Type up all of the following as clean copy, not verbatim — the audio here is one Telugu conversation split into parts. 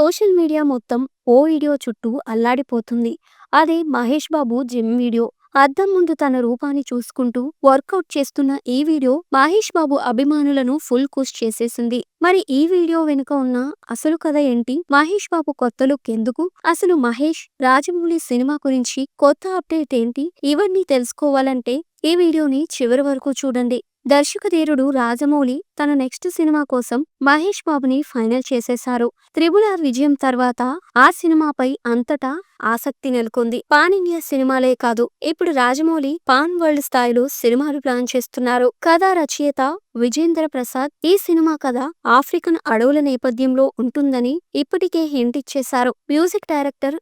సోషల్ మీడియా మొత్తం ఓ వీడియో చుట్టూ అల్లాడిపోతుంది. అదే మహేష్ బాబు జిమ్ వీడియో. అద్దం ముందు తన రూపాన్ని చూసుకుంటూ వర్కౌట్ చేస్తున్న ఈ వీడియో మహేష్ బాబు అభిమానులను ఫుల్ కుష్ చేసేసింది. మరి ఈ వీడియో వెనుక ఉన్న అసలు కథ ఏంటి? మహేష్ బాబు కొత్త లుక్ ఎందుకు? అసలు మహేష్ రాజమౌళి సినిమా గురించి కొత్త అప్డేట్ ఏంటి? ఇవన్నీ తెలుసుకోవాలంటే ఈ వీడియోని చివరి వరకు చూడండి. దర్శకధీరుడు రాజమౌళి తన నెక్స్ట్ సినిమా కోసం మహేష్ బాబుని ఫైనల్ చేసేశారు. త్రిబుల్ ఆర్ విజయం తర్వాత ఆ సినిమాపై అంతటా ఆసక్తి నెలకొంది. పాన్ ఇండియా సినిమాలే కాదు, ఇప్పుడు రాజమౌళి పాన్ వరల్డ్ స్థాయిలో సినిమాలు ప్లాన్ చేస్తున్నారు. కథ రచయిత విజేంద్ర ప్రసాద్ ఈ సినిమా కథ ఆఫ్రికన్ అడవుల నేపథ్యంలో ఉంటుందని ఇప్పటికే హింట్ ఇచ్చేశారు. మ్యూజిక్ డైరెక్టర్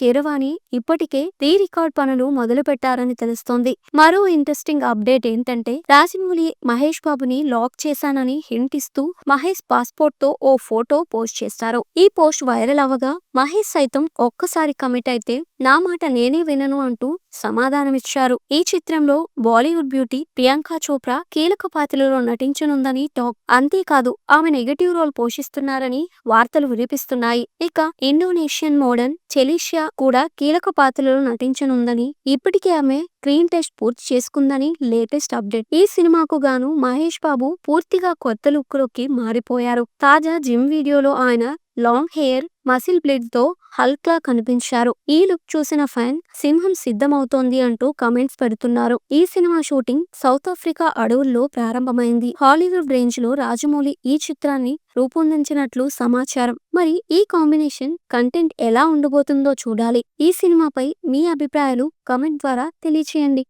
కీరవాణి ఇప్పటికే రీ రికార్డ్ పనులు మొదలు పెట్టారని తెలుస్తోంది. మరో ఇంట్రెస్టింగ్ అప్డేట్ ఏంటంటే రాజమౌళి మహేష్ బాబుని లాక్ చేశానని హింట్ ఇస్తూ మహేష్ పాస్పోర్ట్ తో ఓ ఫోటో పోస్ట్ చేశారు. ఈ పోస్ట్ వైరల్ అవ్వగా మహేష్ సైతం ఒక్కసారి కమిట్ అయితే నా మాట నేనే వినను అంటూ సమాధానమిచ్చారు. ఈ చిత్రంలో బాలీవుడ్ బ్యూటీ ప్రియాంక చోప్రా కీలక పాత్రలో నటించనుందని టాక్. అంతేకాదు ఆమె నెగటివ్ రోల్ పోషిస్తున్నారని వార్తలు వినిపిస్తున్నాయి. ఇక ఇండోనేషియన్ మోడర్న్ చెలిషియా కూడా కీలక పాత్రలో నటించనుందని, ఇప్పటికే ఆమె స్క్రీన్ టెస్ట్ పూర్తి చేసుకుందని లేటెస్ట్ అప్డేట్. ఈ సినిమాకు గాను మహేష్ బాబు పూర్తిగా కొత్త లుక్ లోకి మారిపోయారు. తాజా జిమ్ వీడియోలో ఆయన లాంగ్ హెయిర్, మసిల్ బ్లేడ్ తో హల్క్ లా కనిపించారు. ఈ లుక్ చూసిన ఫ్యాన్ సింహం సిద్ధమవుతోంది అంటూ కమెంట్స్ పెడుతున్నారు. ఈ సినిమా షూటింగ్ సౌత్ ఆఫ్రికా అడవుల్లో ప్రారంభమైంది. హాలీవుడ్ రేంజ్ లో రాజమౌళి ఈ చిత్రాన్ని రూపొందించినట్లు సమాచారం. మరి ఈ కాంబినేషన్ కంటెంట్ ఎలా ఉండబోతుందో చూడాలి. ఈ సినిమాపై మీ అభిప్రాయాలు కమెంట్ ద్వారా తెలియచేయండి.